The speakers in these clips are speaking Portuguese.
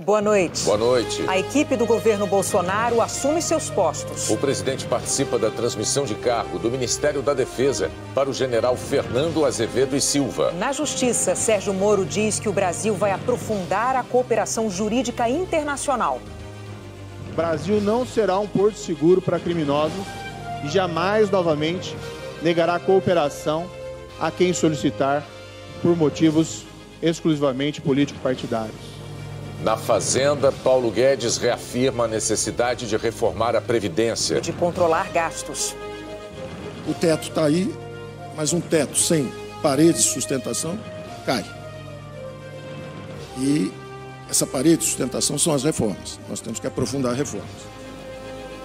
Boa noite. Boa noite. A equipe do governo Bolsonaro assume seus postos. O presidente participa da transmissão de cargo do Ministério da Defesa para o general Fernando Azevedo e Silva. Na Justiça, Sérgio Moro diz que o Brasil vai aprofundar a cooperação jurídica internacional. O Brasil não será um porto seguro para criminosos e jamais, novamente, negará cooperação a quem solicitar por motivos exclusivamente político-partidários. Na Fazenda, Paulo Guedes reafirma a necessidade de reformar a Previdência. E de controlar gastos. O teto está aí, mas um teto sem parede de sustentação cai. E essa parede de sustentação são as reformas. Nós temos que aprofundar reformas.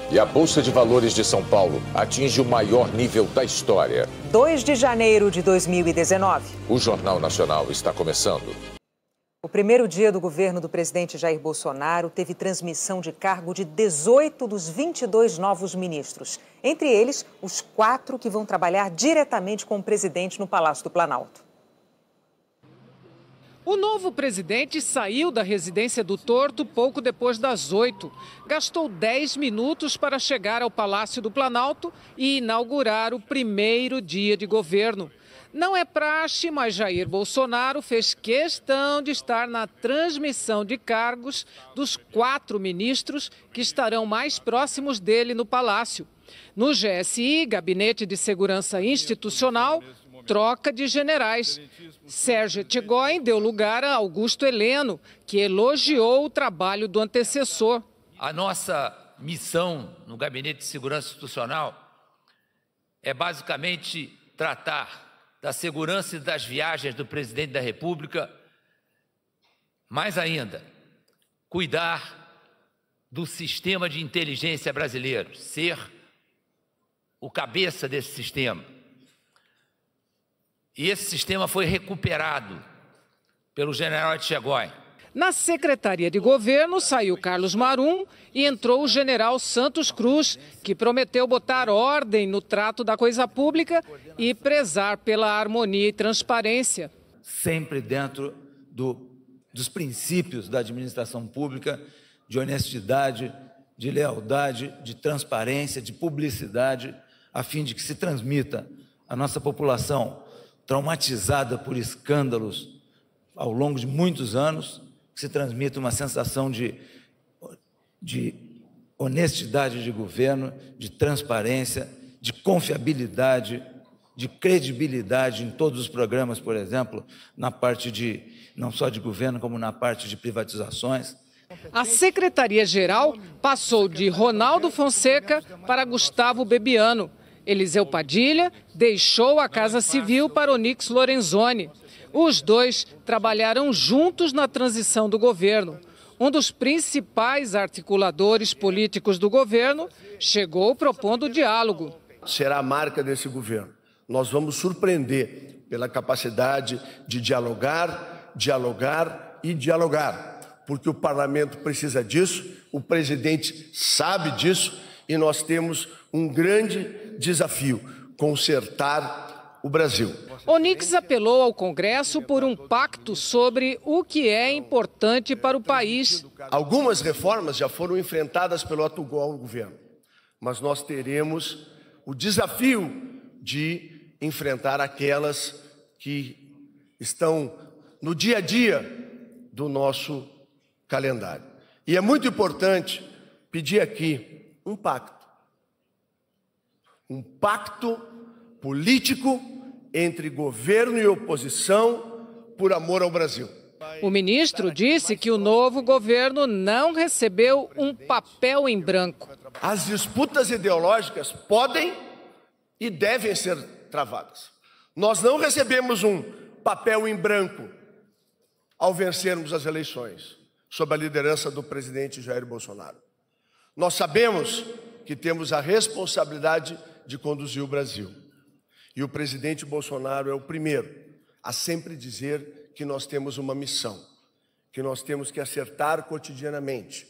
E a Bolsa de Valores de São Paulo atinge o maior nível da história. 2 de janeiro de 2019. O Jornal Nacional está começando. O primeiro dia do governo do presidente Jair Bolsonaro teve transmissão de cargo de 18 dos 22 novos ministros. Entre eles, os 4 que vão trabalhar diretamente com o presidente no Palácio do Planalto. O novo presidente saiu da residência do Torto pouco depois das 8. Gastou 10 minutos para chegar ao Palácio do Planalto e inaugurar o primeiro dia de governo. Não é praxe, mas Jair Bolsonaro fez questão de estar na transmissão de cargos dos 4 ministros que estarão mais próximos dele no Palácio. No GSI, Gabinete de Segurança Institucional, troca de generais. Sérgio Etchegóin deu lugar a Augusto Heleno, que elogiou o trabalho do antecessor. A nossa missão no Gabinete de Segurança Institucional é basicamente tratar da segurança e das viagens do presidente da República, mais ainda, cuidar do sistema de inteligência brasileiro, ser o cabeça desse sistema. E esse sistema foi recuperado pelo general Etchegóin. Na Secretaria de Governo saiu Carlos Marum e entrou o general Santos Cruz, que prometeu botar ordem no trato da coisa pública e prezar pela harmonia e transparência. Sempre dentro dos princípios da administração pública, de honestidade, de lealdade, de transparência, de publicidade, a fim de que se transmita à nossa população traumatizada por escândalos ao longo de muitos anos, que se transmita uma sensação de honestidade de governo, de transparência, de confiabilidade, de credibilidade em todos os programas, por exemplo, na parte não só de governo, como na parte de privatizações. A Secretaria-Geral passou de Ronaldo Fonseca para Gustavo Bebiano. Eliseu Padilha deixou a Casa Civil para Onyx Lorenzoni. Os dois trabalharam juntos na transição do governo. Um dos principais articuladores políticos do governo chegou propondo diálogo. Será a marca desse governo. Nós vamos surpreender pela capacidade de dialogar, dialogar e dialogar, porque o parlamento precisa disso, o presidente sabe disso e nós temos um grande desafio: consertar o Brasil. Onyx apelou ao Congresso por um pacto sobre o que é importante para o país. Algumas reformas já foram enfrentadas pelo atual governo, mas nós teremos o desafio de enfrentar aquelas que estão no dia a dia do nosso calendário. E é muito importante pedir aqui um pacto político entre governo e oposição por amor ao Brasil. O ministro disse que o novo governo não recebeu um papel em branco. As disputas ideológicas podem e devem ser travadas. Nós não recebemos um papel em branco ao vencermos as eleições, sob a liderança do presidente Jair Bolsonaro. Nós sabemos que temos a responsabilidade de conduzir o Brasil. E o presidente Bolsonaro é o primeiro a sempre dizer que nós temos uma missão, que nós temos que acertar cotidianamente,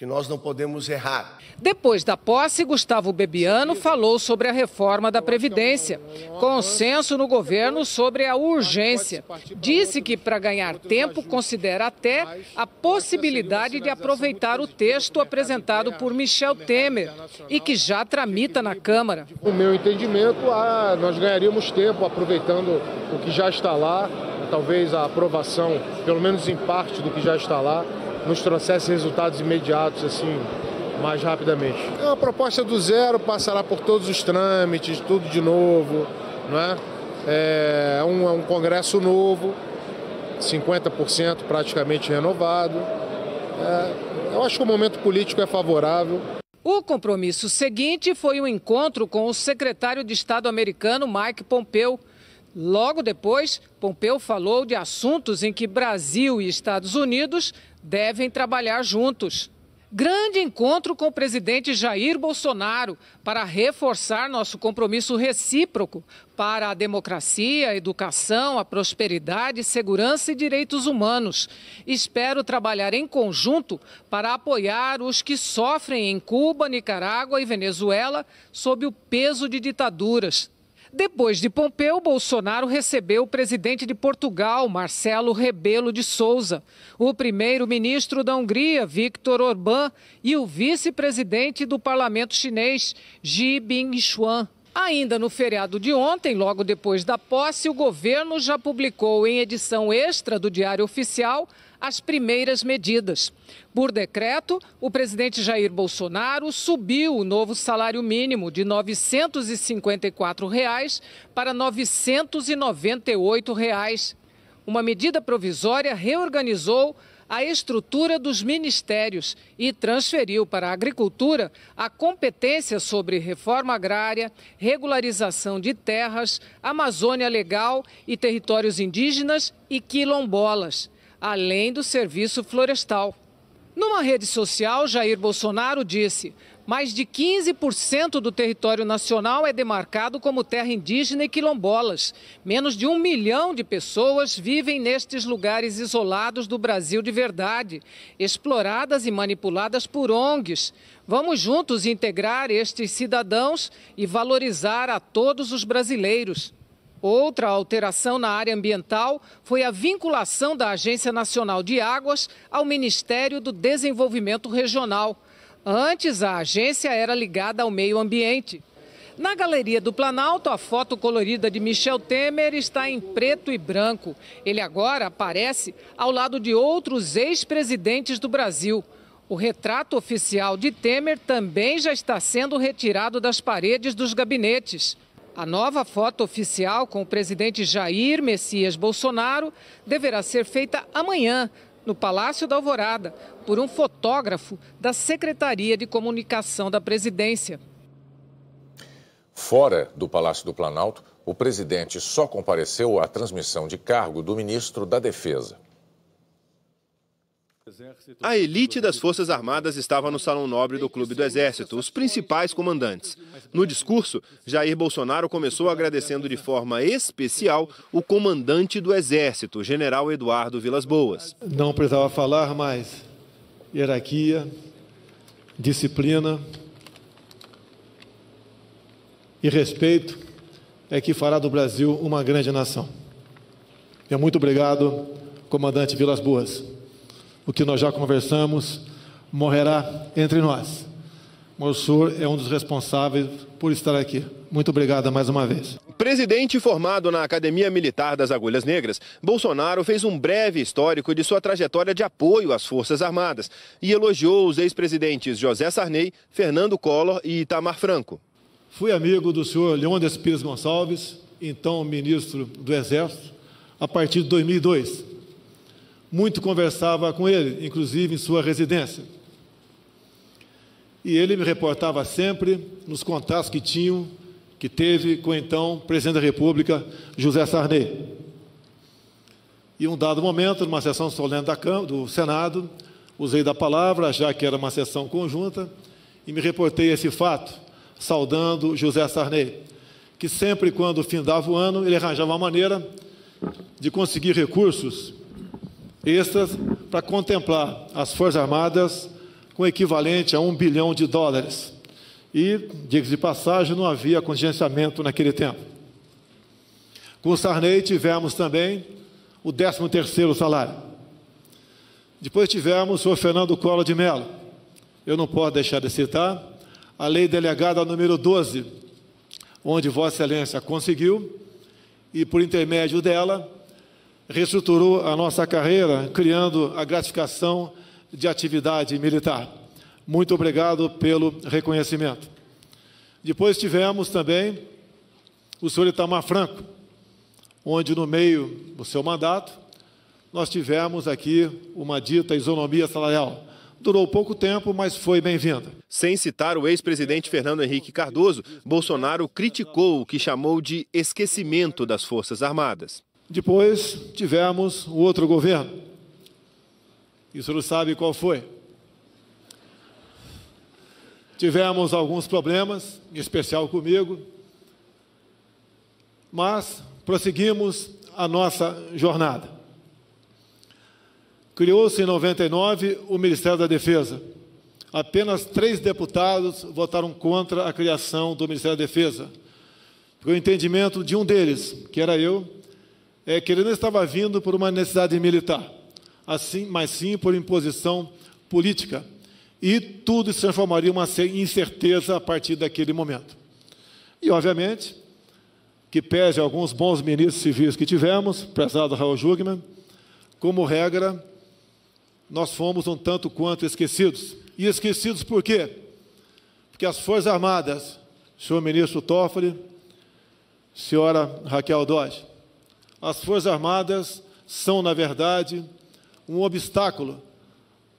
que nós não podemos errar. Depois da posse, Gustavo Bebiano falou sobre a reforma da Previdência. Consenso no governo sobre a urgência. Disse que, para ganhar tempo, considera até a possibilidade de aproveitar o texto apresentado por Michel Temer e que já tramita na Câmara. No meu entendimento, nós ganharíamos tempo aproveitando o que já está lá, talvez a aprovação, pelo menos em parte do que já está lá, nos trouxesse resultados imediatos, assim, mais rapidamente. A proposta do zero passará por todos os trâmites, tudo de novo, não é? É um Congresso novo, 50% praticamente renovado. Eu acho que o momento político é favorável. O compromisso seguinte foi um encontro com o secretário de Estado americano Mike Pompeo. Logo depois, Pompeo falou de assuntos em que Brasil e Estados Unidos devem trabalhar juntos. Grande encontro com o presidente Jair Bolsonaro para reforçar nosso compromisso recíproco para a democracia, a educação, a prosperidade, segurança e direitos humanos. Espero trabalhar em conjunto para apoiar os que sofrem em Cuba, Nicarágua e Venezuela sob o peso de ditaduras. Depois de Pompeo, Bolsonaro recebeu o presidente de Portugal, Marcelo Rebelo de Sousa, o primeiro-ministro da Hungria, Viktor Orbán, e o vice-presidente do parlamento chinês, Xi Jinping. Ainda no feriado de ontem, logo depois da posse, o governo já publicou em edição extra do Diário Oficial as primeiras medidas. Por decreto, o presidente Jair Bolsonaro subiu o novo salário mínimo de R$ 954 para R$ 998. Uma medida provisória reorganizou a estrutura dos ministérios e transferiu para a Agricultura a competência sobre reforma agrária, regularização de terras, Amazônia Legal e territórios indígenas e quilombolas, além do serviço florestal. Numa rede social, Jair Bolsonaro disse: mais de 15% do território nacional é demarcado como terra indígena e quilombolas. Menos de 1 milhão de pessoas vivem nestes lugares isolados do Brasil de verdade, exploradas e manipuladas por ONGs. Vamos juntos integrar estes cidadãos e valorizar a todos os brasileiros. Outra alteração na área ambiental foi a vinculação da Agência Nacional de Águas ao Ministério do Desenvolvimento Regional. Antes, a agência era ligada ao meio ambiente. Na Galeria do Planalto, a foto colorida de Michel Temer está em preto e branco. Ele agora aparece ao lado de outros ex-presidentes do Brasil. O retrato oficial de Temer também já está sendo retirado das paredes dos gabinetes. A nova foto oficial com o presidente Jair Messias Bolsonaro deverá ser feita amanhã, no Palácio da Alvorada, por um fotógrafo da Secretaria de Comunicação da Presidência. Fora do Palácio do Planalto, o presidente só compareceu à transmissão de cargo do ministro da Defesa. A elite das Forças Armadas estava no Salão Nobre do Clube do Exército, os principais comandantes. No discurso, Jair Bolsonaro começou agradecendo de forma especial o comandante do Exército, general Eduardo Vilas Boas. Não precisava falar mais. Hierarquia, disciplina e respeito é que fará do Brasil uma grande nação. Muito obrigado, comandante Vilas Boas. O que nós já conversamos morrerá entre nós. O senhor é um dos responsáveis por estar aqui. Muito obrigado mais uma vez. Presidente formado na Academia Militar das Agulhas Negras, Bolsonaro fez um breve histórico de sua trajetória de apoio às Forças Armadas e elogiou os ex-presidentes José Sarney, Fernando Collor e Itamar Franco. Fui amigo do senhor Leônidas Pires Gonçalves, então ministro do Exército, a partir de 2002. Muito conversava com ele, inclusive em sua residência. E ele me reportava sempre nos contatos que teve com o então presidente da República, José Sarney. E em um dado momento, numa sessão solene do Senado, usei da palavra, já que era uma sessão conjunta, e me reportei esse fato, saudando José Sarney, que sempre, quando findava o ano, ele arranjava uma maneira de conseguir recursos extras para contemplar as Forças Armadas com equivalente a US$ 1 bilhão. E, diga-se de passagem, não havia contingenciamento naquele tempo. Com o Sarney tivemos também o 13º salário. Depois tivemos o senhor Fernando Collor de Mello. Eu não posso deixar de citar a lei delegada número 12, onde Vossa Excelência conseguiu, e por intermédio dela, reestruturou a nossa carreira, criando a gratificação de atividade militar. Muito obrigado pelo reconhecimento. Depois tivemos também o senhor Itamar Franco, onde no meio do seu mandato nós tivemos aqui uma dita isonomia salarial. Durou pouco tempo, mas foi bem-vinda. Sem citar o ex-presidente Fernando Henrique Cardoso, Bolsonaro criticou o que chamou de esquecimento das Forças Armadas. Depois tivemos o outro governo. E o senhor sabe qual foi. Tivemos alguns problemas, em especial comigo, mas prosseguimos a nossa jornada. Criou-se em 99 o Ministério da Defesa. Apenas 3 deputados votaram contra a criação do Ministério da Defesa. Porque o entendimento de um deles, que era eu, é que ele não estava vindo por uma necessidade militar, assim, mas sim por imposição política. E tudo se transformaria em uma incerteza a partir daquele momento. E, obviamente, que pese alguns bons ministros civis que tivemos, prezado Raul Jungmann, como regra, nós fomos um tanto quanto esquecidos. E esquecidos por quê? Porque as Forças Armadas, senhor ministro Toffoli, senhora Raquel Dodge, as Forças Armadas são, na verdade, um obstáculo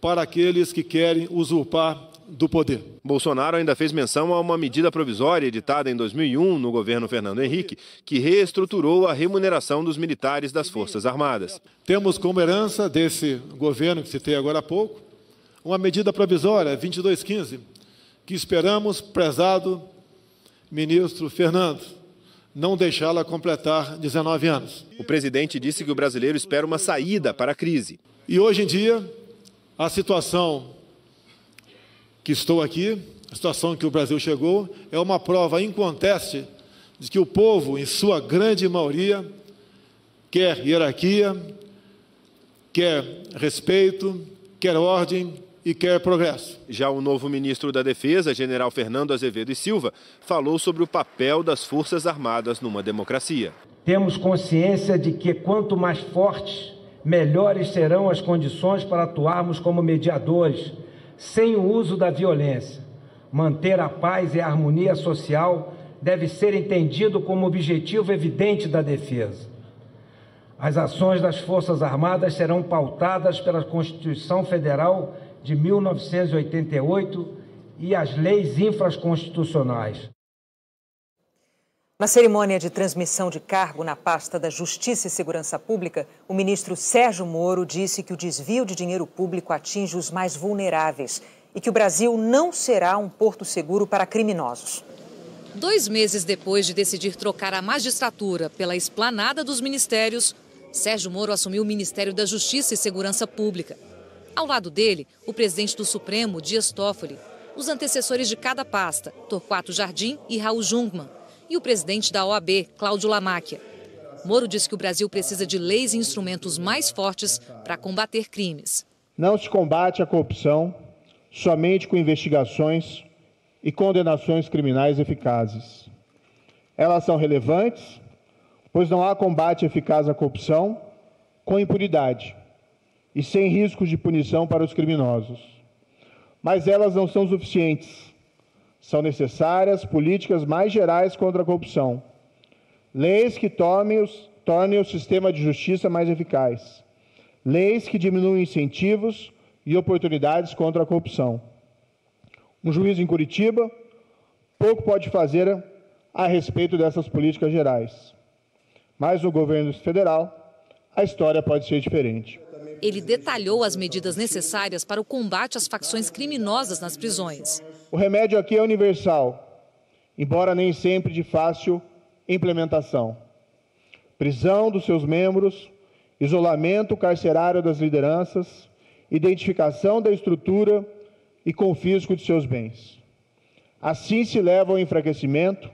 para aqueles que querem usurpar do poder. Bolsonaro ainda fez menção a uma medida provisória editada em 2001 no governo Fernando Henrique, que reestruturou a remuneração dos militares das Forças Armadas. Temos como herança desse governo que citei agora há pouco, uma medida provisória, 2215, que esperamos, prezado ministro Fernando, não deixá-la completar 19 anos. O presidente disse que o brasileiro espera uma saída para a crise. E hoje em dia, a situação que estou aqui, a situação que o Brasil chegou, é uma prova inconteste de que o povo, em sua grande maioria, quer hierarquia, quer respeito, quer ordem e quer progresso. Já o novo ministro da Defesa, general Fernando Azevedo e Silva, falou sobre o papel das Forças Armadas numa democracia. Temos consciência de que quanto mais fortes, melhores serão as condições para atuarmos como mediadores, sem o uso da violência. Manter a paz e a harmonia social deve ser entendido como objetivo evidente da defesa. As ações das Forças Armadas serão pautadas pela Constituição Federal de 1988 e as leis infraconstitucionais. Na cerimônia de transmissão de cargo na pasta da Justiça e Segurança Pública, o ministro Sérgio Moro disse que o desvio de dinheiro público atinge os mais vulneráveis e que o Brasil não será um porto seguro para criminosos. 2 meses depois de decidir trocar a magistratura pela esplanada dos ministérios, Sérgio Moro assumiu o Ministério da Justiça e Segurança Pública. Ao lado dele, o presidente do Supremo, Dias Toffoli, os antecessores de cada pasta, Torquato Jardim e Raul Jungmann, e o presidente da OAB, Cláudio Lamáquia. Moro disse que o Brasil precisa de leis e instrumentos mais fortes para combater crimes. Não se combate a corrupção somente com investigações e condenações criminais eficazes. Elas são relevantes, pois não há combate eficaz à corrupção com impunidade e sem riscos de punição para os criminosos. Mas elas não são suficientes. São necessárias políticas mais gerais contra a corrupção. Leis que tornem o sistema de justiça mais eficaz. Leis que diminuem incentivos e oportunidades contra a corrupção. Um juiz em Curitiba pouco pode fazer a respeito dessas políticas gerais. Mas no governo federal, a história pode ser diferente. Ele detalhou as medidas necessárias para o combate às facções criminosas nas prisões. O remédio aqui é universal, embora nem sempre de fácil implementação. Prisão dos seus membros, isolamento carcerário das lideranças, identificação da estrutura e confisco de seus bens. Assim se leva ao enfraquecimento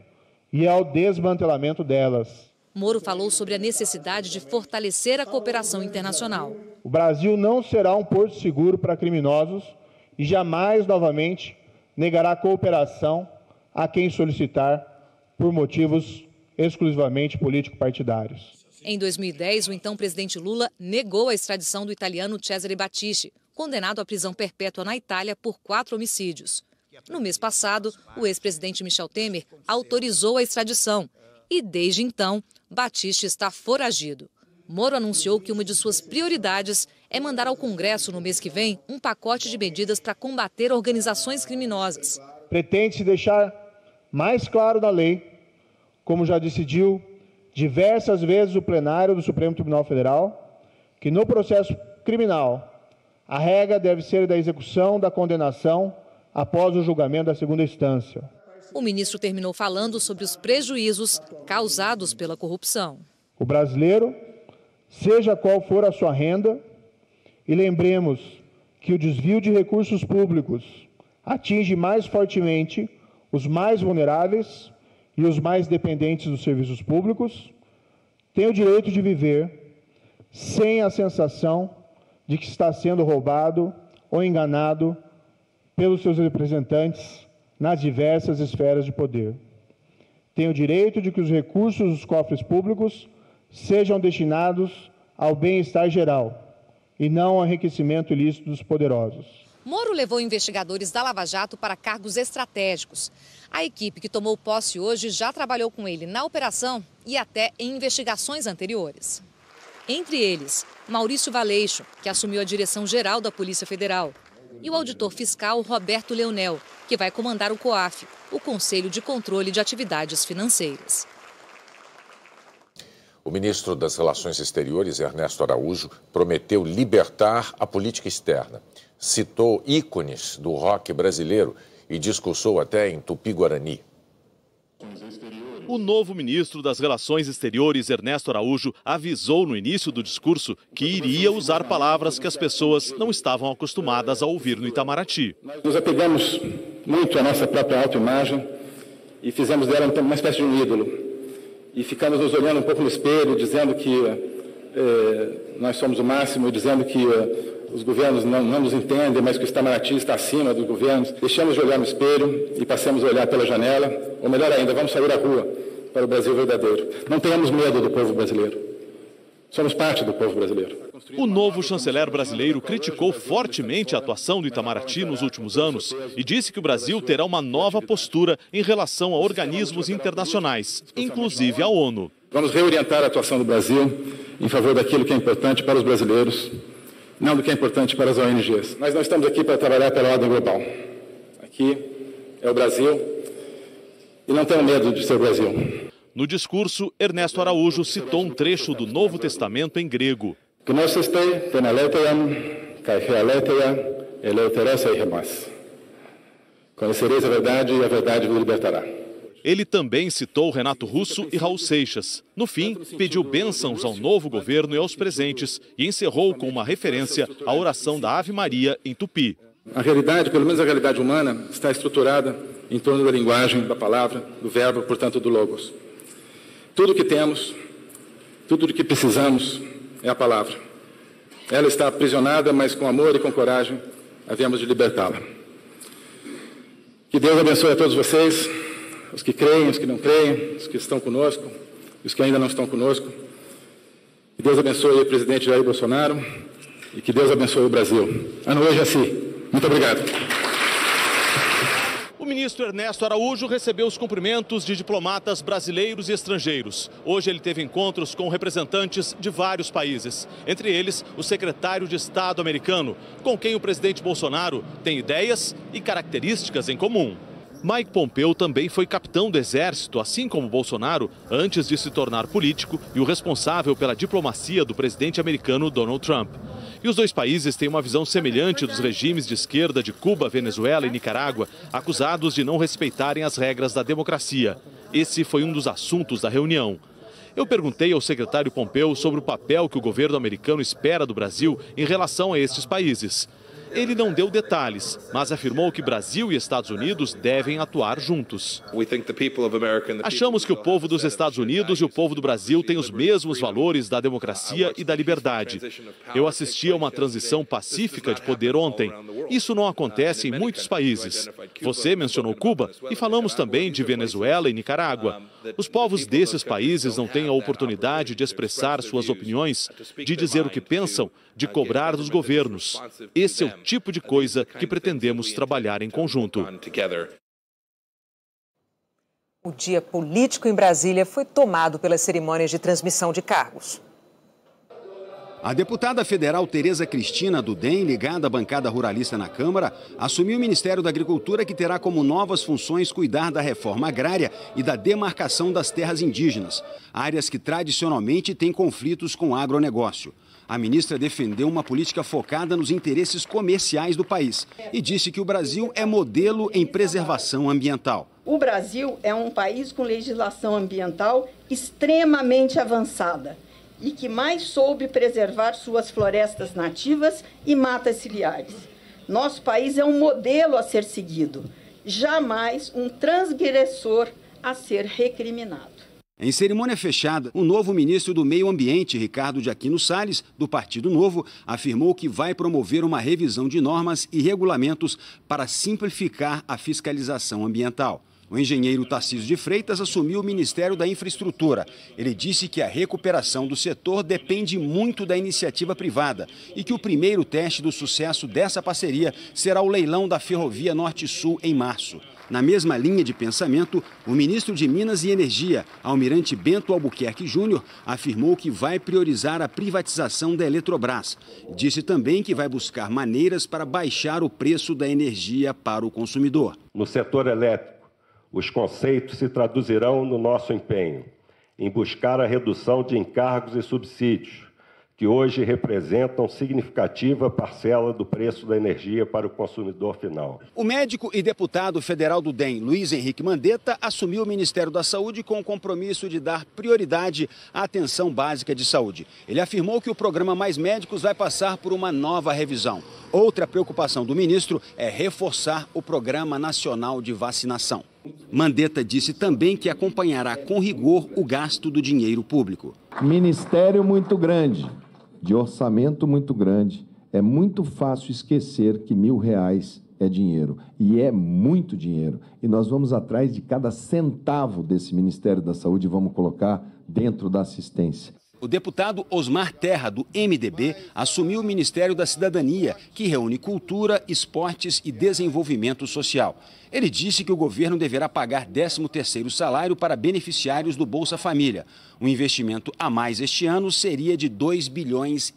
e ao desmantelamento delas. Moro falou sobre a necessidade de fortalecer a cooperação internacional. O Brasil não será um porto seguro para criminosos e jamais, novamente, negará cooperação a quem solicitar por motivos exclusivamente político-partidários. Em 2010, o então presidente Lula negou a extradição do italiano Cesare Battisti, condenado à prisão perpétua na Itália por 4 homicídios. No mês passado, o ex-presidente Michel Temer autorizou a extradição e, desde então, Battisti está foragido. Moro anunciou que uma de suas prioridades é mandar ao Congresso, no mês que vem, um pacote de medidas para combater organizações criminosas. Pretende-se deixar mais claro na lei, como já decidiu diversas vezes o plenário do Supremo Tribunal Federal, que no processo criminal a regra deve ser da execução da condenação após o julgamento da segunda instância. O ministro terminou falando sobre os prejuízos causados pela corrupção. O brasileiro, seja qual for a sua renda, e lembremos que o desvio de recursos públicos atinge mais fortemente os mais vulneráveis e os mais dependentes dos serviços públicos, tem o direito de viver sem a sensação de que está sendo roubado ou enganado pelos seus representantes nas diversas esferas de poder. Tem o direito de que os recursos dos cofres públicos sejam destinados ao bem-estar geral e não ao enriquecimento ilícito dos poderosos. Moro levou investigadores da Lava Jato para cargos estratégicos. A equipe que tomou posse hoje já trabalhou com ele na operação e até em investigações anteriores. Entre eles, Maurício Valeixo, que assumiu a direção geral da Polícia Federal, e o auditor fiscal Roberto Leonel, que vai comandar o COAF, o Conselho de Controle de Atividades Financeiras. O ministro das Relações Exteriores, Ernesto Araújo, prometeu libertar a política externa. Citou ícones do rock brasileiro e discursou até em Tupi-Guarani. O novo ministro das Relações Exteriores, Ernesto Araújo, avisou no início do discurso que iria usar palavras que as pessoas não estavam acostumadas a ouvir no Itamaraty. Nos apegamos muito à nossa própria autoimagem e fizemos dela uma espécie de um ídolo. E ficamos nos olhando um pouco no espelho, dizendo que nós somos o máximo, e dizendo que os governos não nos entendem, mas que o Itamaraty está acima dos governos. Deixamos de olhar no espelho e passamos a olhar pela janela, ou melhor ainda, vamos sair à rua para o Brasil verdadeiro. Não tenhamos medo do povo brasileiro. Somos parte do povo brasileiro. O novo chanceler brasileiro criticou fortemente a atuação do Itamaraty nos últimos anos e disse que o Brasil terá uma nova postura em relação a organismos internacionais, inclusive a ONU. Vamos reorientar a atuação do Brasil em favor daquilo que é importante para os brasileiros, não do que é importante para as ONGs. Nós não estamos aqui para trabalhar pela ordem global. Aqui é o Brasil e não tenho medo de ser o Brasil. No discurso, Ernesto Araújo citou um trecho do Novo Testamento em grego. Conhecereis a verdade e a verdade vos libertará. Ele também citou Renato Russo e Raul Seixas. No fim, pediu bênçãos ao novo governo e aos presentes e encerrou com uma referência à oração da Ave Maria em Tupi. A realidade, pelo menos a realidade humana, está estruturada em torno da linguagem, da palavra, do verbo, portanto do logos. Tudo o que temos, tudo o que precisamos é a palavra. Ela está aprisionada, mas com amor e com coragem havemos de libertá-la. Que Deus abençoe a todos vocês, os que creem, os que não creem, os que estão conosco, os que ainda não estão conosco. Que Deus abençoe o presidente Jair Bolsonaro e que Deus abençoe o Brasil. Ano hoje assim. Muito obrigado. O ministro Ernesto Araújo recebeu os cumprimentos de diplomatas brasileiros e estrangeiros. Hoje ele teve encontros com representantes de vários países, entre eles o secretário de Estado americano, com quem o presidente Bolsonaro tem ideias e características em comum. Mike Pompeo também foi capitão do Exército, assim como Bolsonaro, antes de se tornar político e o responsável pela diplomacia do presidente americano Donald Trump. E os dois países têm uma visão semelhante dos regimes de esquerda de Cuba, Venezuela e Nicarágua, acusados de não respeitarem as regras da democracia. Esse foi um dos assuntos da reunião. Eu perguntei ao secretário Pompeo sobre o papel que o governo americano espera do Brasil em relação a estes países. Ele não deu detalhes, mas afirmou que Brasil e Estados Unidos devem atuar juntos. Achamos que o povo dos Estados Unidos e o povo do Brasil têm os mesmos valores da democracia e da liberdade. Eu assisti a uma transição pacífica de poder ontem. Isso não acontece em muitos países. Você mencionou Cuba e falamos também de Venezuela e Nicarágua. Os povos desses países não têm a oportunidade de expressar suas opiniões, de dizer o que pensam, de cobrar dos governos. Esse é o tipo de coisa que pretendemos trabalhar em conjunto. O dia político em Brasília foi tomado pelas cerimônias de transmissão de cargos. A deputada federal Tereza Cristina do DEM, ligada à bancada ruralista na Câmara, assumiu o Ministério da Agricultura, que terá como novas funções cuidar da reforma agrária e da demarcação das terras indígenas, áreas que tradicionalmente têm conflitos com o agronegócio. A ministra defendeu uma política focada nos interesses comerciais do país e disse que o Brasil é modelo em preservação ambiental. O Brasil é um país com legislação ambiental extremamente avançada e que mais soube preservar suas florestas nativas e matas ciliares. Nosso país é um modelo a ser seguido, jamais um transgressor a ser recriminado. Em cerimônia fechada, o novo ministro do Meio Ambiente, Ricardo de Aquino Salles, do Partido Novo, afirmou que vai promover uma revisão de normas e regulamentos para simplificar a fiscalização ambiental. O engenheiro Tarcísio de Freitas assumiu o Ministério da Infraestrutura. Ele disse que a recuperação do setor depende muito da iniciativa privada e que o primeiro teste do sucesso dessa parceria será o leilão da Ferrovia Norte-Sul em março. Na mesma linha de pensamento, o ministro de Minas e Energia, Almirante Bento Albuquerque Júnior, afirmou que vai priorizar a privatização da Eletrobras. Disse também que vai buscar maneiras para baixar o preço da energia para o consumidor. No setor elétrico, os conceitos se traduzirão no nosso empenho em buscar a redução de encargos e subsídios, que hoje representam significativa parcela do preço da energia para o consumidor final. O médico e deputado federal do DEM, Luiz Henrique Mandetta, assumiu o Ministério da Saúde com o compromisso de dar prioridade à atenção básica de saúde. Ele afirmou que o programa Mais Médicos vai passar por uma nova revisão. Outra preocupação do ministro é reforçar o Programa Nacional de Vacinação. Mandetta disse também que acompanhará com rigor o gasto do dinheiro público. Ministério muito grande, de orçamento muito grande. É muito fácil esquecer que R$1.000 é dinheiro, e é muito dinheiro. E nós vamos atrás de cada centavo desse Ministério da Saúde e vamos colocar dentro da assistência. O deputado Osmar Terra, do MDB, assumiu o Ministério da Cidadania, que reúne cultura, esportes e desenvolvimento social. Ele disse que o governo deverá pagar 13º salário para beneficiários do Bolsa Família. O investimento a mais este ano seria de R$2,5 bilhões.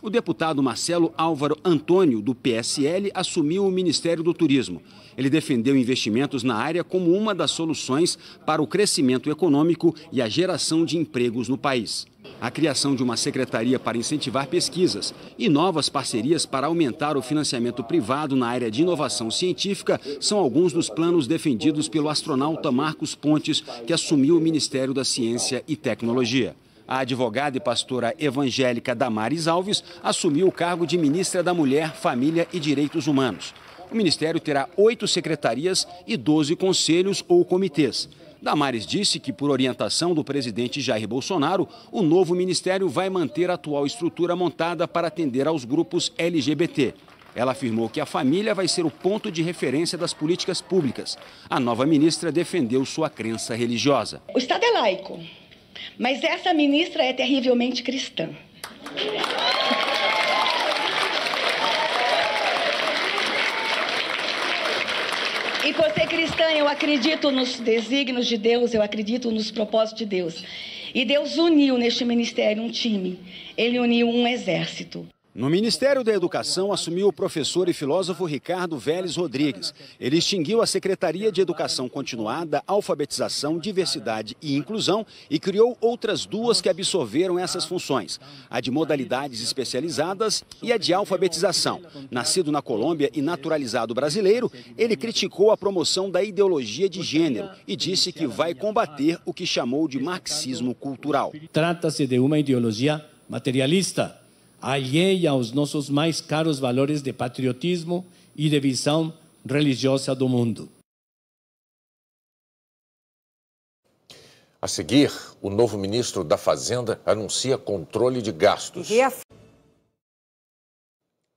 O deputado Marcelo Álvaro Antônio, do PSL, assumiu o Ministério do Turismo. Ele defendeu investimentos na área como uma das soluções para o crescimento econômico e a geração de empregos no país. A criação de uma secretaria para incentivar pesquisas e novas parcerias para aumentar o financiamento privado na área de inovação científica são alguns dos planos defendidos pelo astronauta Marcos Pontes, que assumiu o Ministério da Ciência e Tecnologia. A advogada e pastora evangélica Damares Alves assumiu o cargo de ministra da Mulher, Família e Direitos Humanos. O ministério terá 8 secretarias e 12 conselhos ou comitês. Damares disse que, por orientação do presidente Jair Bolsonaro, o novo ministério vai manter a atual estrutura montada para atender aos grupos LGBT. Ela afirmou que a família vai ser o ponto de referência das políticas públicas. A nova ministra defendeu sua crença religiosa. O Estado é laico, mas essa ministra é terrivelmente cristã. E por ser cristã, eu acredito nos desígnios de Deus, eu acredito nos propósitos de Deus. E Deus uniu neste ministério um time, Ele uniu um exército. No Ministério da Educação, assumiu o professor e filósofo Ricardo Vélez Rodrigues. Ele extinguiu a Secretaria de Educação Continuada, Alfabetização, Diversidade e Inclusão e criou outras 2 que absorveram essas funções, a de modalidades especializadas e a de alfabetização. Nascido na Colômbia e naturalizado brasileiro, ele criticou a promoção da ideologia de gênero e disse que vai combater o que chamou de marxismo cultural. Trata-se de uma ideologia materialista, alheia aos nossos mais caros valores de patriotismo e de visão religiosa do mundo. A seguir, o novo ministro da Fazenda anuncia controle de gastos.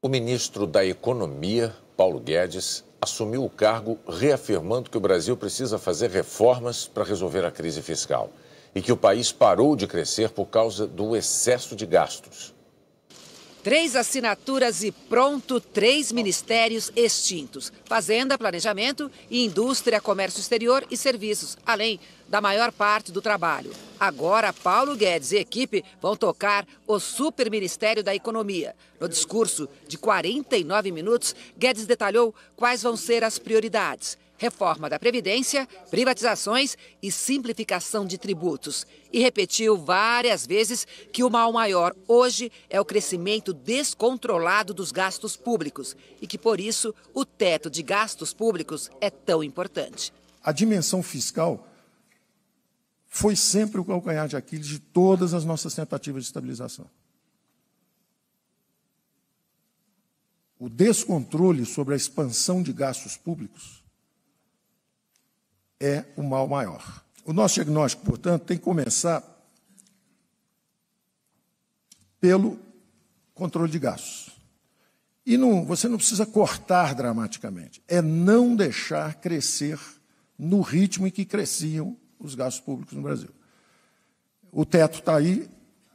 O ministro da Economia, Paulo Guedes, assumiu o cargo reafirmando que o Brasil precisa fazer reformas para resolver a crise fiscal e que o país parou de crescer por causa do excesso de gastos. 3 assinaturas e pronto, 3 ministérios extintos. Fazenda, Planejamento e Indústria, Comércio Exterior e Serviços, além da maior parte do trabalho. Agora, Paulo Guedes e equipe vão tocar o Superministério da Economia. No discurso de 49 minutos, Guedes detalhou quais vão ser as prioridades: reforma da Previdência, privatizações e simplificação de tributos. E repetiu várias vezes que o mal maior hoje é o crescimento descontrolado dos gastos públicos e que, por isso, o teto de gastos públicos é tão importante. A dimensão fiscal foi sempre o calcanhar de Aquiles de todas as nossas tentativas de estabilização. O descontrole sobre a expansão de gastos públicos é o mal maior. O nosso diagnóstico, portanto, tem que começar pelo controle de gastos. E você não precisa cortar dramaticamente, é não deixar crescer no ritmo em que cresciam os gastos públicos no Brasil. O teto está aí,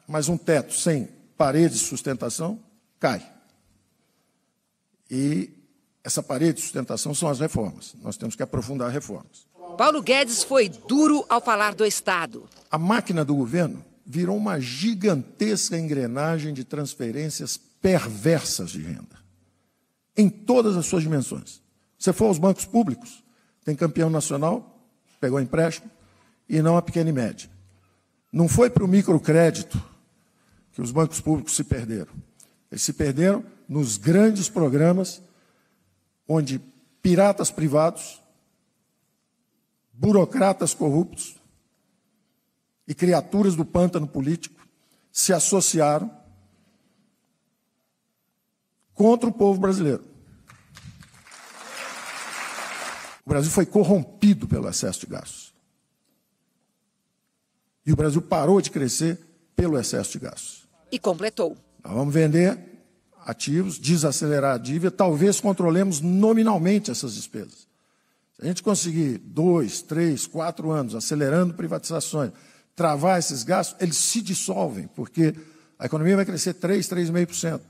mas um teto sem parede de sustentação cai. E essa parede de sustentação são as reformas. Nós temos que aprofundar reformas. Paulo Guedes foi duro ao falar do Estado. A máquina do governo virou uma gigantesca engrenagem de transferências perversas de renda, em todas as suas dimensões. Você for aos bancos públicos, tem campeão nacional, pegou empréstimo, e não a pequena e média. Não foi para o microcrédito que os bancos públicos se perderam. Eles se perderam nos grandes programas onde piratas privados, burocratas corruptos e criaturas do pântano político se associaram contra o povo brasileiro. O Brasil foi corrompido pelo excesso de gastos. E o Brasil parou de crescer pelo excesso de gastos. E completou. Nós vamos vender ativos, desacelerar a dívida, talvez controlemos nominalmente essas despesas. Se a gente conseguir 2, 3, 4 anos acelerando privatizações, travar esses gastos, eles se dissolvem, porque a economia vai crescer 3, 3,5%.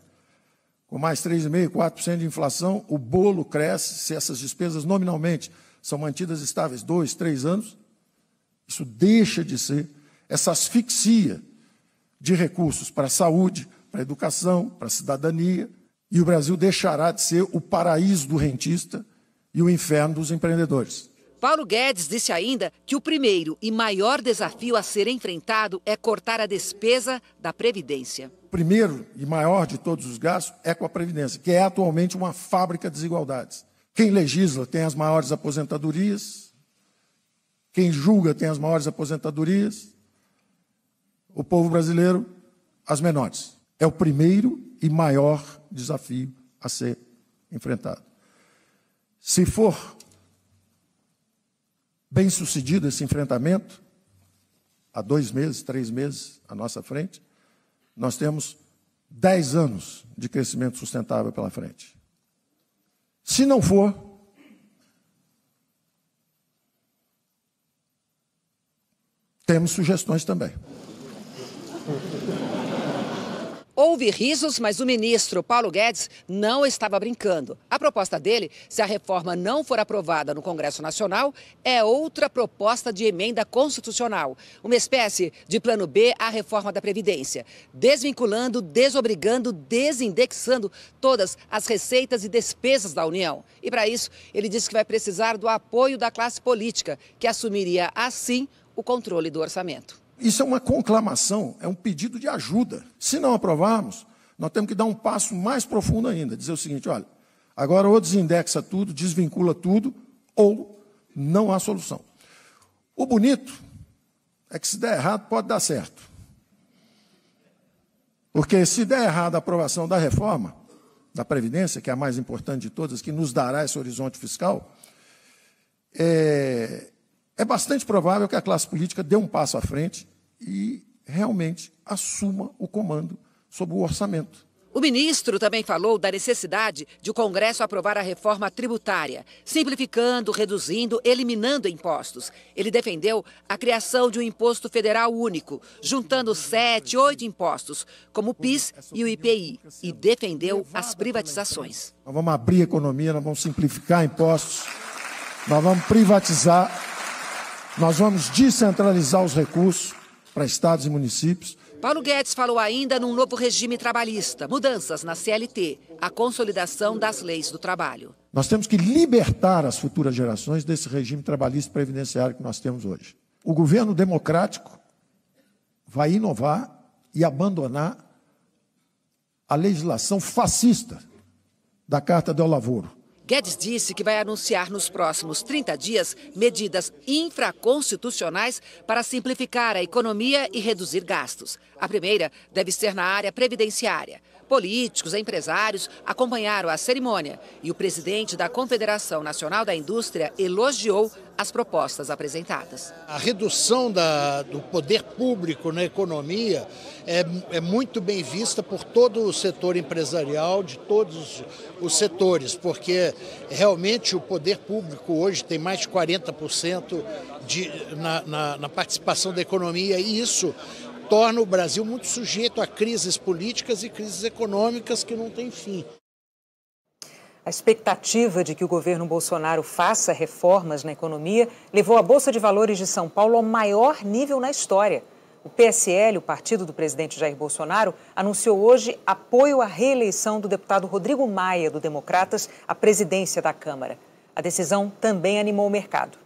Com mais 3,5%, 4% de inflação, o bolo cresce. Se essas despesas nominalmente são mantidas estáveis 2, 3 anos, isso deixa de ser essa asfixia de recursos para a saúde, para a educação, para a cidadania, e o Brasil deixará de ser o paraíso do rentista e o inferno dos empreendedores. Paulo Guedes disse ainda que o primeiro e maior desafio a ser enfrentado é cortar a despesa da Previdência. O primeiro e maior de todos os gastos é com a Previdência, que é atualmente uma fábrica de desigualdades. Quem legisla tem as maiores aposentadorias, quem julga tem as maiores aposentadorias, o povo brasileiro, as menores. É o primeiro e maior desafio a ser enfrentado. Se for bem sucedido esse enfrentamento, há 2 meses, 3 meses à nossa frente, nós temos 10 anos de crescimento sustentável pela frente. Se não for, temos sugestões também. Houve risos, mas o ministro Paulo Guedes não estava brincando. A proposta dele, se a reforma não for aprovada no Congresso Nacional, é outra proposta de emenda constitucional. Uma espécie de plano B à reforma da Previdência, desvinculando, desobrigando, desindexando todas as receitas e despesas da União. E para isso, ele disse que vai precisar do apoio da classe política, que assumiria assim o controle do orçamento. Isso é uma conclamação, é um pedido de ajuda. Se não aprovarmos, nós temos que dar um passo mais profundo ainda, dizer o seguinte, olha, agora ou desindexa tudo, desvincula tudo, ou não há solução. O bonito é que se der errado, pode dar certo. Porque se der errado a aprovação da reforma da Previdência, que é a mais importante de todas, que nos dará esse horizonte fiscal, é bastante provável que a classe política dê um passo à frente e realmente assuma o comando sobre o orçamento. O ministro também falou da necessidade de o Congresso aprovar a reforma tributária, simplificando, reduzindo, eliminando impostos. Ele defendeu a criação de um imposto federal único, juntando 7, 8 impostos, como o PIS e o IPI, e defendeu as privatizações. Nós vamos abrir a economia, nós vamos simplificar impostos, nós vamos privatizar, nós vamos descentralizar os recursos para estados e municípios. Paulo Guedes falou ainda num novo regime trabalhista, mudanças na CLT, a consolidação das leis do trabalho. Nós temos que libertar as futuras gerações desse regime trabalhista e previdenciário que nós temos hoje. O governo democrático vai inovar e abandonar a legislação fascista da Carta del Lavoro. Guedes disse que vai anunciar nos próximos 30 dias medidas infraconstitucionais para simplificar a economia e reduzir gastos. A primeira deve ser na área previdenciária. Políticos e empresários acompanharam a cerimônia e o presidente da Confederação Nacional da Indústria elogiou as propostas apresentadas. A redução do poder público na economia é muito bem vista por todo o setor empresarial, de todos os setores, porque realmente o poder público hoje tem mais de 40% na participação da economia e isso torna o Brasil muito sujeito a crises políticas e crises econômicas que não têm fim. A expectativa de que o governo Bolsonaro faça reformas na economia levou a Bolsa de Valores de São Paulo ao maior nível na história. O PSL, o partido do presidente Jair Bolsonaro, anunciou hoje apoio à reeleição do deputado Rodrigo Maia, do Democratas, à presidência da Câmara. A decisão também animou o mercado.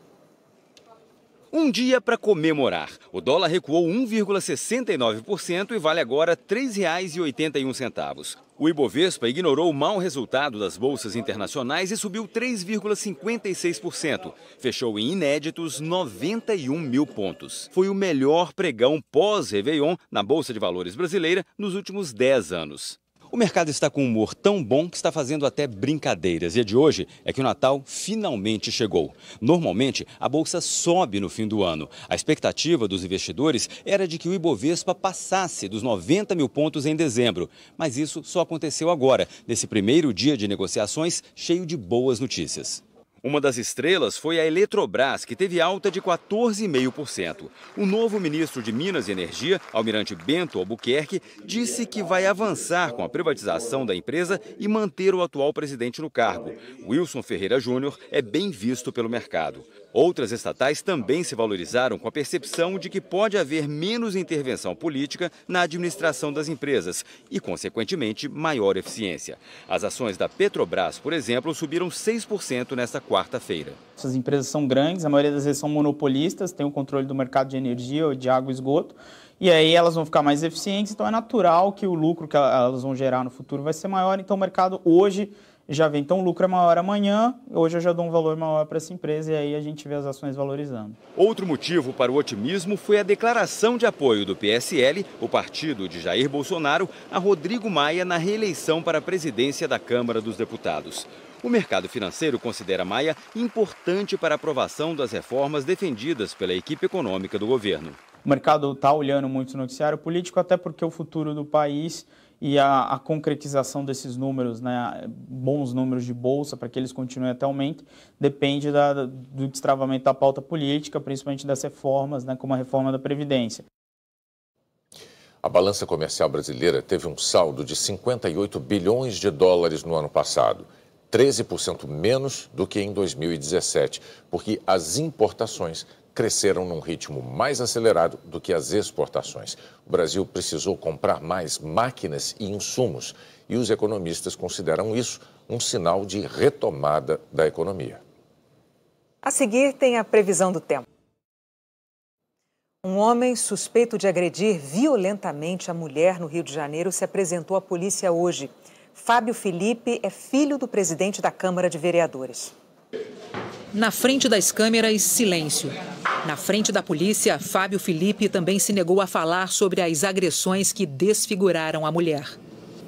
Um dia para comemorar. O dólar recuou 1,69% e vale agora R$ 3,81. O Ibovespa ignorou o mau resultado das bolsas internacionais e subiu 3,56%. Fechou em inéditos 91 mil pontos. Foi o melhor pregão pós-Réveillon na Bolsa de Valores brasileira nos últimos 10 anos. O mercado está com um humor tão bom que está fazendo até brincadeiras. E a de hoje é que o Natal finalmente chegou. Normalmente, a Bolsa sobe no fim do ano. A expectativa dos investidores era de que o Ibovespa passasse dos 90 mil pontos em dezembro. Mas isso só aconteceu agora, nesse primeiro dia de negociações cheio de boas notícias. Uma das estrelas foi a Eletrobras, que teve alta de 14,5%. O novo ministro de Minas e Energia, almirante Bento Albuquerque, disse que vai avançar com a privatização da empresa e manter o atual presidente no cargo. Wilson Ferreira Júnior é bem visto pelo mercado. Outras estatais também se valorizaram com a percepção de que pode haver menos intervenção política na administração das empresas e, consequentemente, maior eficiência. As ações da Petrobras, por exemplo, subiram 6% nesta quarta-feira. Essas empresas são grandes, a maioria das vezes são monopolistas, têm o controle do mercado de energia ou de água e esgoto, e aí elas vão ficar mais eficientes, então é natural que o lucro que elas vão gerar no futuro vai ser maior, então o mercado hoje já vem, então o lucro é maior amanhã, hoje eu já dou um valor maior para essa empresa e aí a gente vê as ações valorizando. Outro motivo para o otimismo foi a declaração de apoio do PSL, o partido de Jair Bolsonaro, a Rodrigo Maia na reeleição para a presidência da Câmara dos Deputados. O mercado financeiro considera Maia importante para a aprovação das reformas defendidas pela equipe econômica do governo. O mercado está olhando muito o noticiário político, até porque o futuro do país e a concretização desses números, né, bons números de bolsa, para que eles continuem até aumento, depende do destravamento da pauta política, principalmente das reformas, né, como a reforma da Previdência. A balança comercial brasileira teve um saldo de 58 bilhões de dólares no ano passado, 13% menos do que em 2017, porque as importações cresceram num ritmo mais acelerado do que as exportações. O Brasil precisou comprar mais máquinas e insumos e os economistas consideram isso um sinal de retomada da economia. A seguir tem a previsão do tempo. Um homem suspeito de agredir violentamente a mulher no Rio de Janeiro se apresentou à polícia hoje. Fábio Felipe é filho do presidente da Câmara de Vereadores. Na frente das câmeras, silêncio. Na frente da polícia, Fábio Felipe também se negou a falar sobre as agressões que desfiguraram a mulher.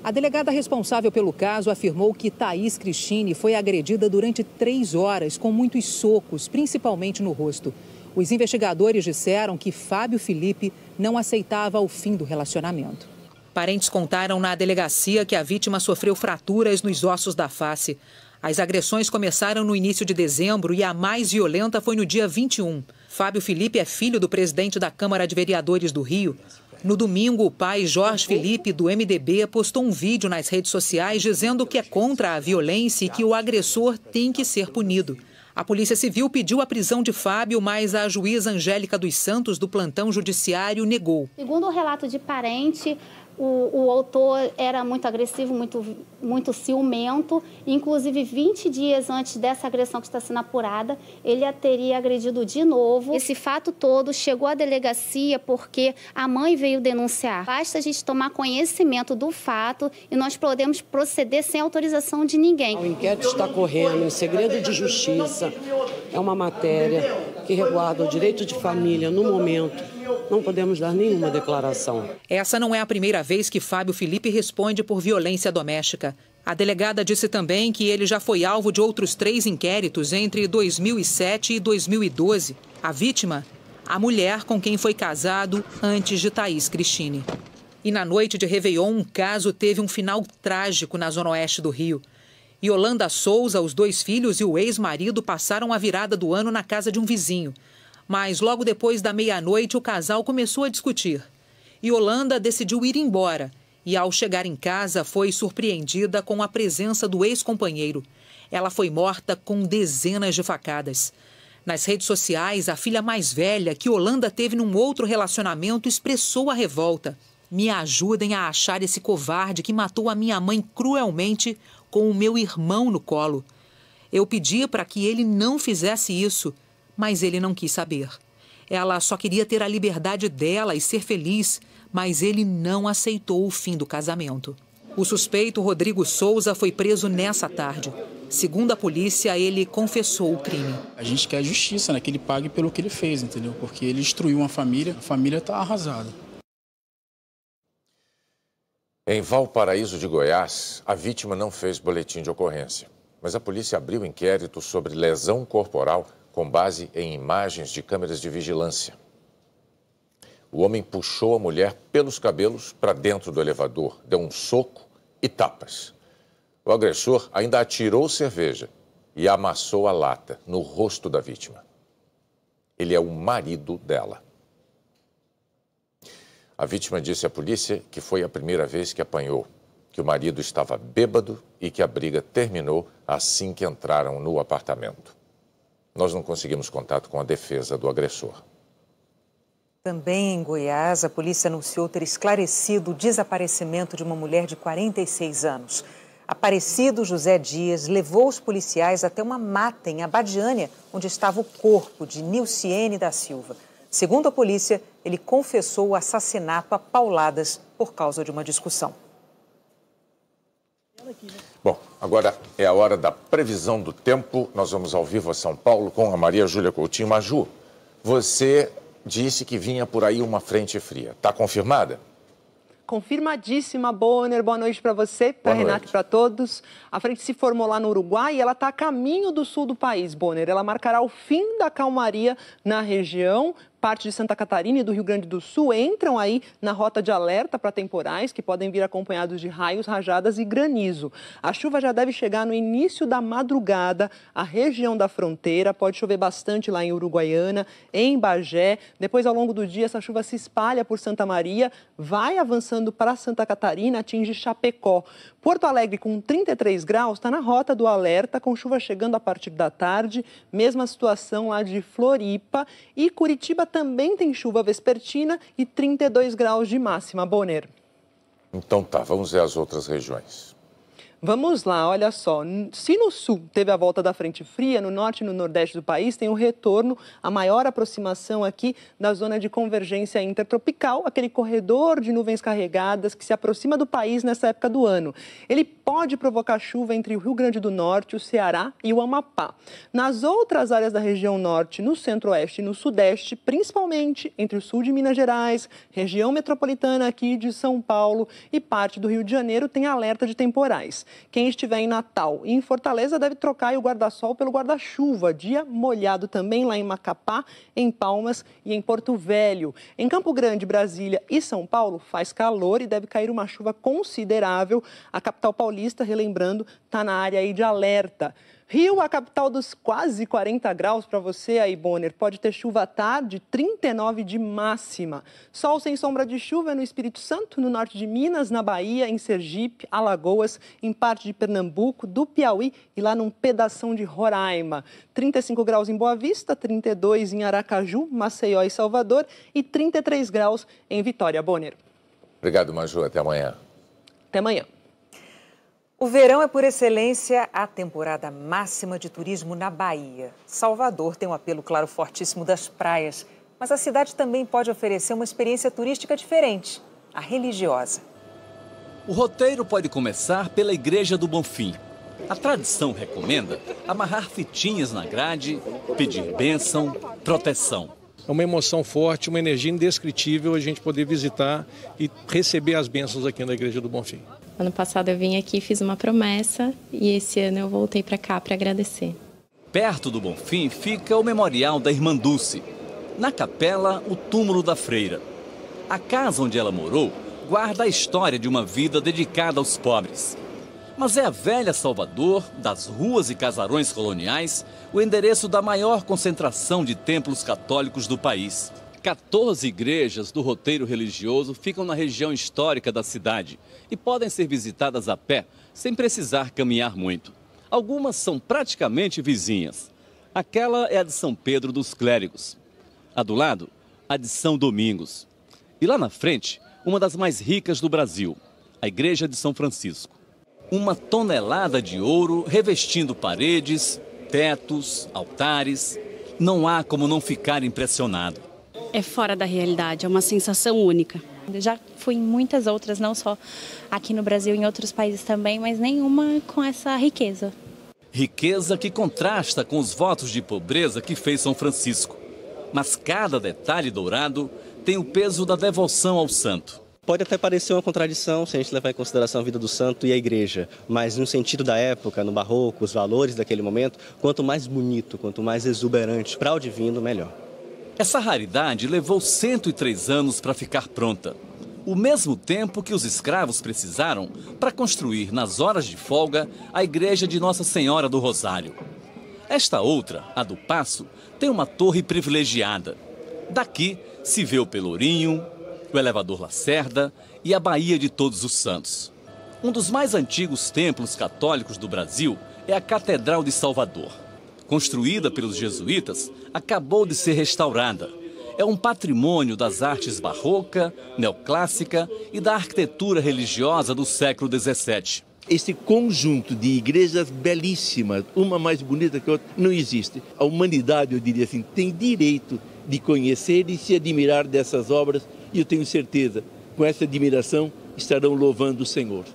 A delegada responsável pelo caso afirmou que Thaís Cristine foi agredida durante 3 horas com muitos socos, principalmente no rosto. Os investigadores disseram que Fábio Felipe não aceitava o fim do relacionamento. Parentes contaram na delegacia que a vítima sofreu fraturas nos ossos da face. As agressões começaram no início de dezembro e a mais violenta foi no dia 21. Fábio Felipe é filho do presidente da Câmara de Vereadores do Rio. No domingo, o pai Jorge Felipe, do MDB, postou um vídeo nas redes sociais dizendo que é contra a violência e que o agressor tem que ser punido. A Polícia Civil pediu a prisão de Fábio, mas a juíza Angélica dos Santos, do plantão judiciário, negou. Segundo o relato de parente, o autor era muito agressivo, muito ciumento. Inclusive, 20 dias antes dessa agressão que está sendo apurada, ele a teria agredido de novo. Esse fato todo chegou à delegacia porque a mãe veio denunciar. Basta a gente tomar conhecimento do fato e nós podemos proceder sem autorização de ninguém. O inquérito está correndo em segredo de justiça. É uma matéria que resguarda o direito de família no momento. Não podemos dar nenhuma declaração. Essa não é a primeira vez que Fábio Felipe responde por violência doméstica. A delegada disse também que ele já foi alvo de outros 3 inquéritos entre 2007 e 2012. A vítima, a mulher com quem foi casado antes de Thaís Cristine. E na noite de Réveillon, um caso teve um final trágico na zona oeste do Rio. Yolanda Souza, os 2 filhos e o ex-marido passaram a virada do ano na casa de um vizinho. Mas logo depois da meia-noite, o casal começou a discutir. Yolanda decidiu ir embora e, ao chegar em casa, foi surpreendida com a presença do ex-companheiro. Ela foi morta com dezenas de facadas. Nas redes sociais, a filha mais velha, que Yolanda teve num outro relacionamento, expressou a revolta. Me ajudem a achar esse covarde que matou a minha mãe cruelmente com o meu irmão no colo. Eu pedi para que ele não fizesse isso, mas ele não quis saber. Ela só queria ter a liberdade dela e ser feliz, mas ele não aceitou o fim do casamento. O suspeito, Rodrigo Souza, foi preso nessa tarde. Segundo a polícia, ele confessou o crime. A gente quer justiça, né? Que ele pague pelo que ele fez, entendeu? Porque ele destruiu uma família, a família está arrasada. Em Valparaíso de Goiás, a vítima não fez boletim de ocorrência, mas a polícia abriu inquérito sobre lesão corporal com base em imagens de câmeras de vigilância. O homem puxou a mulher pelos cabelos para dentro do elevador, deu um soco e tapas. O agressor ainda atirou cerveja e amassou a lata no rosto da vítima. Ele é o marido dela. A vítima disse à polícia que foi a primeira vez que apanhou, que o marido estava bêbado e que a briga terminou assim que entraram no apartamento. Nós não conseguimos contato com a defesa do agressor. Também em Goiás, a polícia anunciou ter esclarecido o desaparecimento de uma mulher de 46 anos. Aparecido José Dias levou os policiais até uma mata em Abadiânia, onde estava o corpo de Nilciene da Silva. Segundo a polícia, ele confessou o assassinato a pauladas por causa de uma discussão. Bom, agora é a hora da previsão do tempo. Nós vamos ao vivo a São Paulo com a Maria Júlia Coutinho. Maju, você disse que vinha por aí uma frente fria. Está confirmada? Confirmadíssima, Bonner. Boa noite para você, para Renato e para todos. A frente se formou lá no Uruguai e ela está a caminho do sul do país, Bonner. Ela marcará o fim da calmaria na região. Parte de Santa Catarina e do Rio Grande do Sul entram aí na rota de alerta para temporais, que podem vir acompanhados de raios, rajadas e granizo. A chuva já deve chegar no início da madrugada, a região da fronteira, pode chover bastante lá em Uruguaiana, em Bagé. Depois, ao longo do dia, essa chuva se espalha por Santa Maria, vai avançando para Santa Catarina, atinge Chapecó. Porto Alegre, com 33 graus, está na rota do alerta, com chuva chegando a partir da tarde. Mesma situação lá de Floripa. E Curitiba também tem chuva vespertina e 32 graus de máxima, Bonner. Então tá, vamos ver as outras regiões. Vamos lá, olha só. Se no sul teve a volta da frente fria, no norte e no nordeste do país tem o retorno, a maior aproximação aqui da zona de convergência intertropical, aquele corredor de nuvens carregadas que se aproxima do país nessa época do ano. Ele pode provocar chuva entre o Rio Grande do Norte, o Ceará e o Amapá. Nas outras áreas da região norte, no centro-oeste e no sudeste, principalmente entre o sul de Minas Gerais, região metropolitana aqui de São Paulo e parte do Rio de Janeiro, tem alerta de temporais. Quem estiver em Natal e em Fortaleza deve trocar o guarda-sol pelo guarda-chuva. Dia molhado também lá em Macapá, em Palmas e em Porto Velho. Em Campo Grande, Brasília e São Paulo faz calor e deve cair uma chuva considerável. A capital paulista, relembrando, está na área aí de alerta. Rio, a capital dos quase 40 graus para você aí, Bonner. Pode ter chuva à tarde, 39 de máxima. Sol sem sombra de chuva no Espírito Santo, no norte de Minas, na Bahia, em Sergipe, Alagoas, em parte de Pernambuco, do Piauí e lá num pedação de Roraima. 35 graus em Boa Vista, 32 em Aracaju, Maceió e Salvador e 33 graus em Vitória. Bonner. Obrigado, Maju. Até amanhã. Até amanhã. O verão é, por excelência, a temporada máxima de turismo na Bahia. Salvador tem um apelo, claro, fortíssimo das praias, mas a cidade também pode oferecer uma experiência turística diferente, a religiosa. O roteiro pode começar pela Igreja do Bonfim. A tradição recomenda amarrar fitinhas na grade, pedir bênção, proteção. É uma emoção forte, uma energia indescritível a gente poder visitar e receber as bênçãos aqui na Igreja do Bonfim. Ano passado eu vim aqui, fiz uma promessa e esse ano eu voltei para cá para agradecer. Perto do Bonfim fica o Memorial da Irmã Dulce. Na capela, o túmulo da freira. A casa onde ela morou guarda a história de uma vida dedicada aos pobres. Mas é a velha Salvador, das ruas e casarões coloniais, o endereço da maior concentração de templos católicos do país. 14 igrejas do roteiro religioso ficam na região histórica da cidade e podem ser visitadas a pé, sem precisar caminhar muito. Algumas são praticamente vizinhas. Aquela é a de São Pedro dos Clérigos. A do lado, a de São Domingos. E lá na frente, uma das mais ricas do Brasil, a Igreja de São Francisco. 1 tonelada de ouro revestindo paredes, tetos, altares. Não há como não ficar impressionado. É fora da realidade, é uma sensação única. Eu já fui em muitas outras, não só aqui no Brasil, em outros países também, mas nenhuma com essa riqueza. Riqueza que contrasta com os votos de pobreza que fez São Francisco. Mas cada detalhe dourado tem o peso da devoção ao santo. Pode até parecer uma contradição se a gente levar em consideração a vida do santo e a igreja, mas no sentido da época, no barroco, os valores daquele momento, quanto mais bonito, quanto mais exuberante para o divino, melhor. Essa raridade levou 103 anos para ficar pronta. O mesmo tempo que os escravos precisaram para construir, nas horas de folga, a igreja de Nossa Senhora do Rosário. Esta outra, a do Paço, tem uma torre privilegiada. Daqui se vê o Pelourinho, o elevador Lacerda e a Baía de Todos os Santos. Um dos mais antigos templos católicos do Brasil é a Catedral de Salvador. Construída pelos jesuítas, acabou de ser restaurada. É um patrimônio das artes barroca, neoclássica e da arquitetura religiosa do século XVII. Esse conjunto de igrejas belíssimas, uma mais bonita que a outra, não existe. A humanidade, eu diria assim, tem direito de conhecer e se admirar dessas obras e eu tenho certeza, com essa admiração, estarão louvando o Senhor.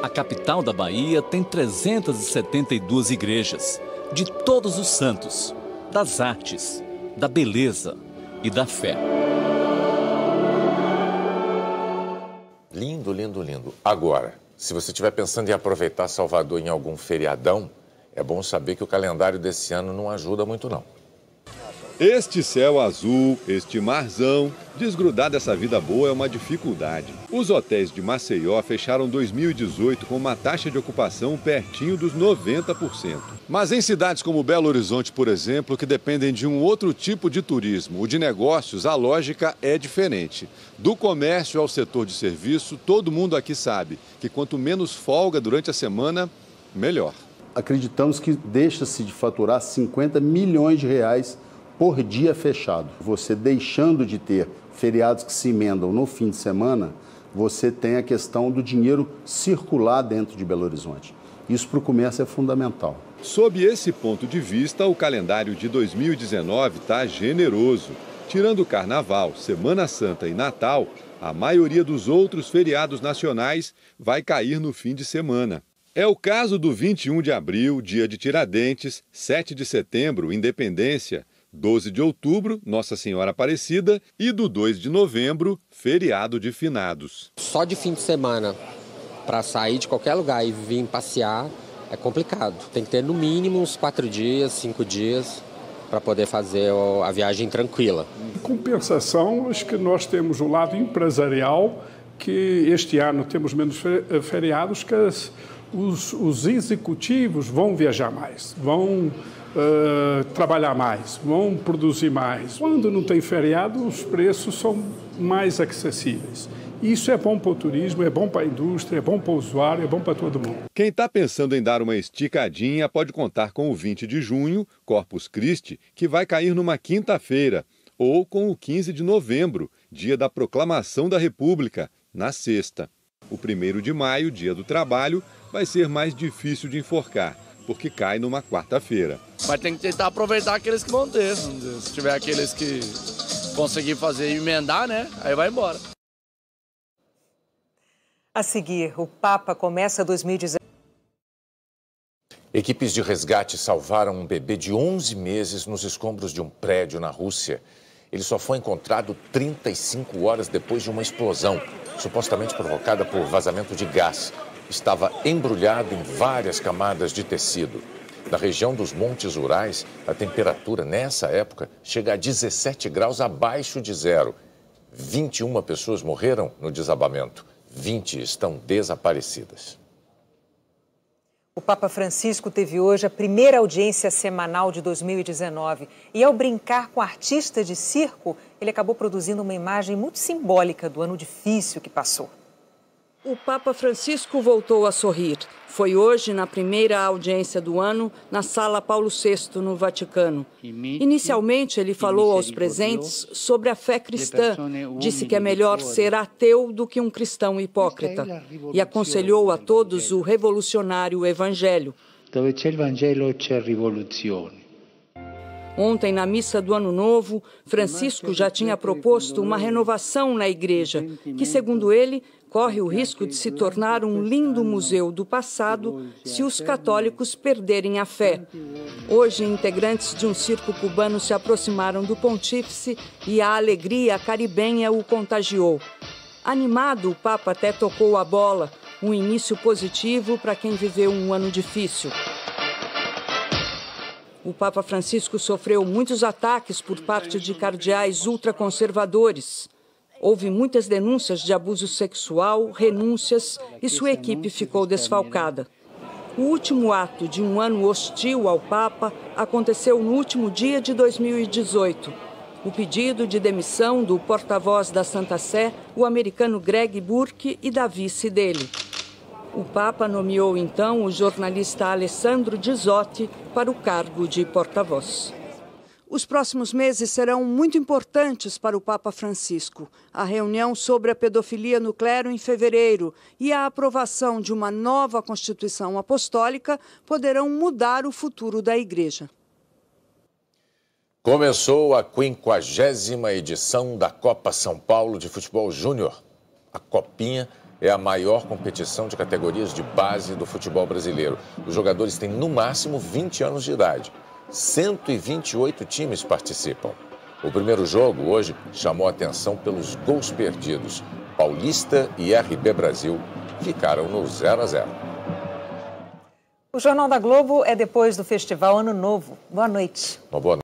A capital da Bahia tem 372 igrejas, de todos os santos, das artes, da beleza e da fé. Lindo, lindo, lindo. Agora, se você estiver pensando em aproveitar Salvador em algum feriadão, é bom saber que o calendário desse ano não ajuda muito, não. Este céu azul, este marzão, desgrudar dessa vida boa é uma dificuldade. Os hotéis de Maceió fecharam 2018 com uma taxa de ocupação pertinho dos 90%. Mas em cidades como Belo Horizonte, por exemplo, que dependem de um outro tipo de turismo, o de negócios, a lógica é diferente. Do comércio ao setor de serviço, todo mundo aqui sabe que quanto menos folga durante a semana, melhor. Acreditamos que deixa-se de faturar 50 milhões de reais por dia fechado. Você deixando de ter feriados que se emendam no fim de semana, você tem a questão do dinheiro circular dentro de Belo Horizonte. Isso para o comércio é fundamental. Sob esse ponto de vista, o calendário de 2019 está generoso. Tirando o Carnaval, Semana Santa e Natal, a maioria dos outros feriados nacionais vai cair no fim de semana. É o caso do 21 de abril, dia de Tiradentes, 7 de setembro, Independência, 12 de outubro, Nossa Senhora Aparecida e do 2 de novembro, feriado de Finados. Só de fim de semana, para sair de qualquer lugar e vir passear, é complicado. Tem que ter no mínimo uns 4 dias, 5 dias, para poder fazer a viagem tranquila. Em compensação, acho que nós temos o lado empresarial, que este ano temos menos feriados, que os executivos vão viajar mais, vão trabalhar mais, vão produzir mais. Quando não tem feriado, os preços são mais acessíveis. Isso é bom para o turismo, é bom para a indústria, é bom para o usuário, é bom para todo mundo. Quem está pensando em dar uma esticadinha pode contar com o 20 de junho, Corpus Christi, que vai cair numa quinta-feira, ou com o 15 de novembro, dia da Proclamação da República, na sexta. O 1º de maio, dia do trabalho, vai ser mais difícil de enforcar, porque cai numa quarta-feira. Mas tem que tentar aproveitar aqueles que vão ter. Se tiver aqueles que conseguir fazer e emendar, né? Aí vai embora. A seguir, o Papa começa 2019. Equipes de resgate salvaram um bebê de 11 meses nos escombros de um prédio na Rússia. Ele só foi encontrado 35 horas depois de uma explosão, supostamente provocada por vazamento de gás. Estava embrulhado em várias camadas de tecido. Na região dos Montes Urais, a temperatura nessa época chega a 17 graus abaixo de zero. 21 pessoas morreram no desabamento. 20 estão desaparecidas. O Papa Francisco teve hoje a primeira audiência semanal de 2019 e, ao brincar com artista de circo, ele acabou produzindo uma imagem muito simbólica do ano difícil que passou. O Papa Francisco voltou a sorrir. Foi hoje, na primeira audiência do ano, na Sala Paulo VI, no Vaticano. Inicialmente, ele falou aos presentes sobre a fé cristã. Disse que é melhor ser ateu do que um cristão hipócrita. E aconselhou a todos o revolucionário Evangelho. Dove c'è il Vangelo c'è rivoluzione. Ontem, na missa do Ano Novo, Francisco já tinha proposto uma renovação na igreja, que, segundo ele, corre o risco de se tornar um lindo museu do passado se os católicos perderem a fé. Hoje, integrantes de um circo cubano se aproximaram do pontífice e a alegria caribenha o contagiou. Animado, o Papa até tocou a bola, um início positivo para quem viveu um ano difícil. O Papa Francisco sofreu muitos ataques por parte de cardeais ultraconservadores. Houve muitas denúncias de abuso sexual, renúncias e sua equipe ficou desfalcada. O último ato de um ano hostil ao Papa aconteceu no último dia de 2018. O pedido de demissão do porta-voz da Santa Sé, o americano Greg Burke, e da vice dele. O Papa nomeou então o jornalista Alessandro Gisotti para o cargo de porta-voz. Os próximos meses serão muito importantes para o Papa Francisco. A reunião sobre a pedofilia no clero em fevereiro e a aprovação de uma nova Constituição Apostólica poderão mudar o futuro da Igreja. Começou a 50ª edição da Copa São Paulo de Futebol Júnior. A Copinha é a maior competição de categorias de base do futebol brasileiro. Os jogadores têm no máximo 20 anos de idade. 128 times participam. O primeiro jogo, hoje, chamou a atenção pelos gols perdidos. Paulista e RB Brasil ficaram no 0-0. O Jornal da Globo é depois do Festival Ano Novo. Boa noite. Uma boa noite.